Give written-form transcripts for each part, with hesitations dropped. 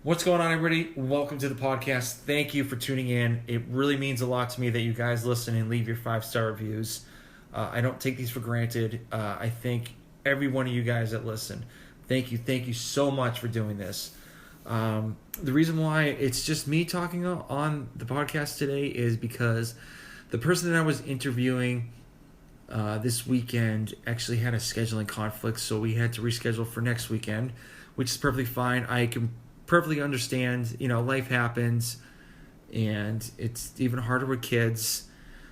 What's going on, everybody? Welcome to the podcast. Thank you for tuning in. It really means a lot to me that you guys listen and leave your 5-star reviews. I don't take these for granted. I thank every one of you guys that listen. Thank you so much for doing this. The reason why it's just me talking on the podcast today is because the person that I was interviewing this weekend actually had a scheduling conflict, so we had to reschedule for next weekend, which is perfectly fine. I can perfectly understand, life happens, and it's even harder with kids.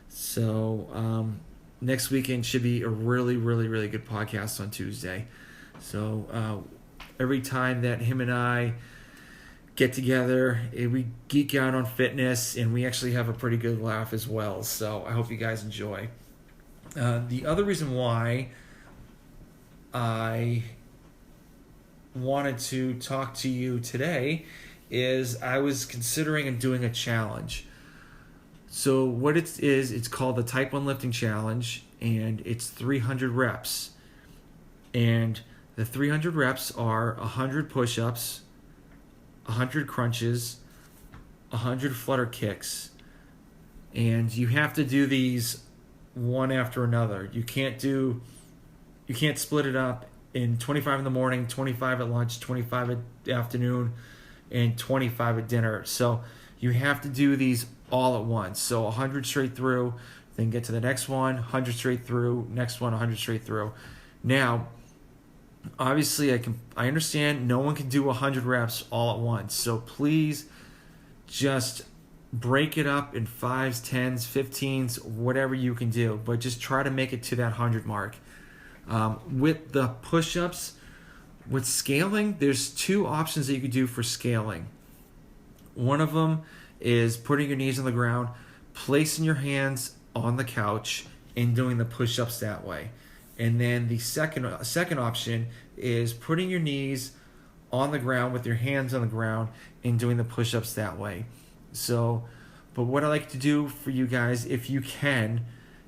So next weekend should be a really, really, really good podcast on Tuesday. So every time that him and I get together, we geek out on fitness, and we actually have a pretty good laugh as well. So I hope you guys enjoy. The other reason why I wanted to talk to you today is I was considering doing a challenge. So what it is, it's called the Type 1 Lifting Challenge, and it's 300 reps. And the 300 reps are 100 push-ups, 100 crunches, 100 flutter kicks. And you have to do these one after another. You can't split it up in 25 in the morning, 25 at lunch, 25 at the afternoon, and 25 at dinner. So you have to do these all at once. So 100 straight through, then get to the next one, 100 straight through, next one, 100 straight through. Now, obviously, I understand no one can do 100 reps all at once. So please just break it up in 5s, 10s, 15s, whatever you can do. But just try to make it to that 100 mark. With the push-ups, with scaling, there's two options that you could do for scaling. One of them is putting your knees on the ground, placing your hands on the couch, and doing the push-ups that way. And then the second option is putting your knees on the ground with your hands on the ground and doing the push-ups that way. So, but what I like to do for you guys, if you can,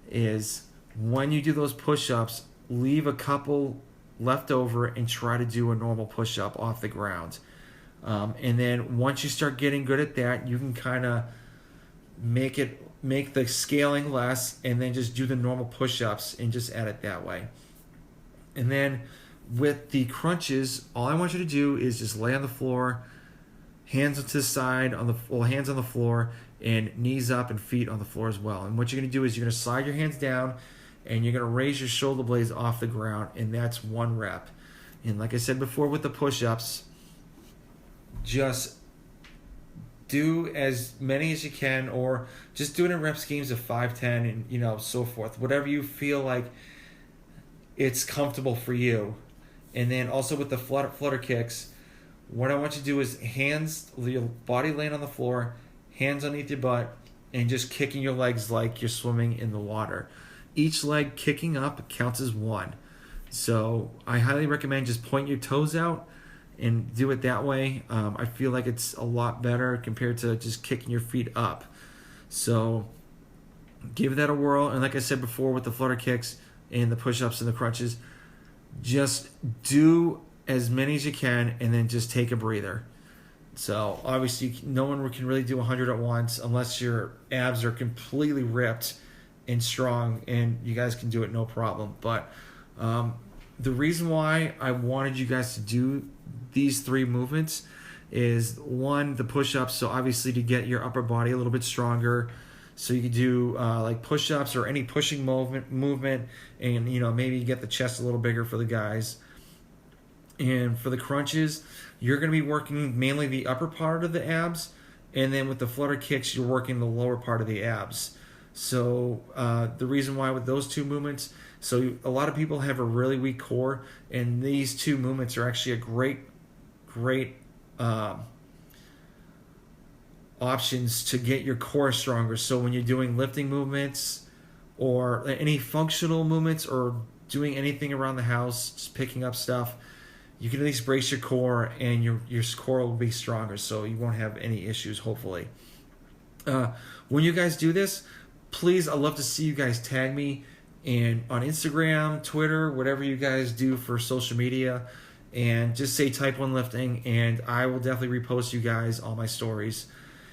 is when you do those push-ups, leave a couple left over and try to do a normal push-up off the ground. And then once you start getting good at that, you can kind of make the scaling less and then just do the normal push-ups and just add it that way. And then with the crunches, all I want you to do is just lay on the floor, hands to the side, hands on the floor, and knees up and feet on the floor as well. And what you're going to do is you're going to slide your hands down, and you're going to raise your shoulder blades off the ground, and that's 1 rep. And like I said before with the push-ups, just do as many as you can, or just do it in rep schemes of 5, 10, and so forth. Whatever you feel like it's comfortable for you. And then also with the flutter kicks, what I want you to do is your body laying on the floor, hands underneath your butt, and just kicking your legs like you're swimming in the water. Each leg kicking up counts as 1. So I highly recommend just point your toes out and do it that way. I feel like it's a lot better compared to just kicking your feet up. So give that a whirl. And like I said before with the flutter kicks and the push-ups and the crunches, just do as many as you can and then just take a breather. So obviously no one can really do 100 at once unless your abs are completely ripped and strong, and you guys can do it no problem. But the reason why I wanted you guys to do these 3 movements is, 1, the push-ups, so obviously to get your upper body a little bit stronger, so you can do like push-ups or any pushing movement, and maybe get the chest a little bigger for the guys. And for the crunches, you're going to be working mainly the upper part of the abs, and then with the flutter kicks, you're working the lower part of the abs. So the reason why with those 2 movements, so a lot of people have a really weak core, and these 2 movements are actually a great options to get your core stronger. So when you're doing lifting movements or any functional movements or doing anything around the house, just picking up stuff, you can at least brace your core, and your core will be stronger, so you won't have any issues, hopefully. When you guys do this, please, I'd love to see you guys tag me on Instagram, Twitter, whatever you guys do for social media, and just say type 1 lifting, and I will definitely repost you guys all my stories.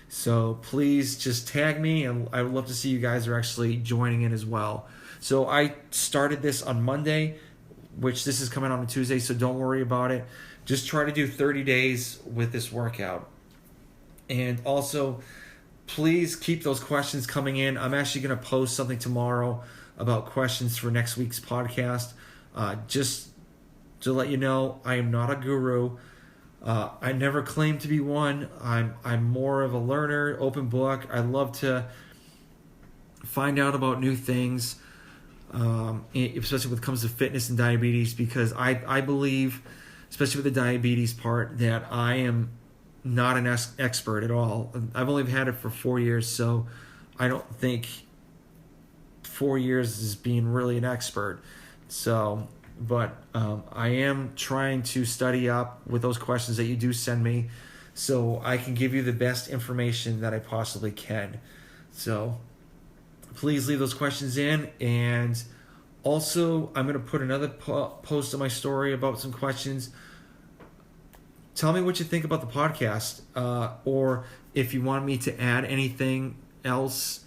So please just tag me, and I would love to see you guys are actually joining in as well. So I started this on Monday, which this is coming on a Tuesday, so don't worry about it. Just try to do 30 days with this workout. And also, please keep those questions coming in. I'm actually going to post something tomorrow about questions for next week's podcast. Just to let you know, I am not a guru. I never claimed to be one. I'm more of a learner, open book. I love to find out about new things, especially when it comes to fitness and diabetes, because I believe, especially with the diabetes part, that I am not an expert at all. I've only had it for 4 years, so I don't think 4 years is being really an expert. So, but I am trying to study up with those questions that you do send me, so I can give you the best information that I possibly can. So please leave those questions in, and also I'm going to put another post on my story about some questions. Tell me what you think about the podcast, or if you want me to add anything else,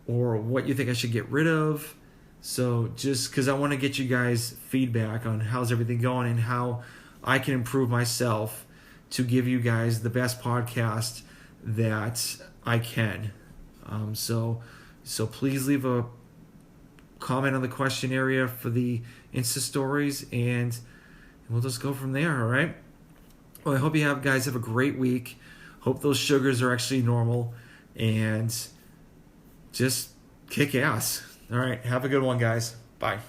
or what you think I should get rid of. So just because I want to get you guys feedback on how's everything going and how I can improve myself to give you guys the best podcast that I can. So please leave a comment on the question area for the Insta stories, and we'll just go from there, all right? Well, I hope you guys have a great week. Hope those sugars are actually normal, and just kick ass. All right, have a good one, guys. Bye.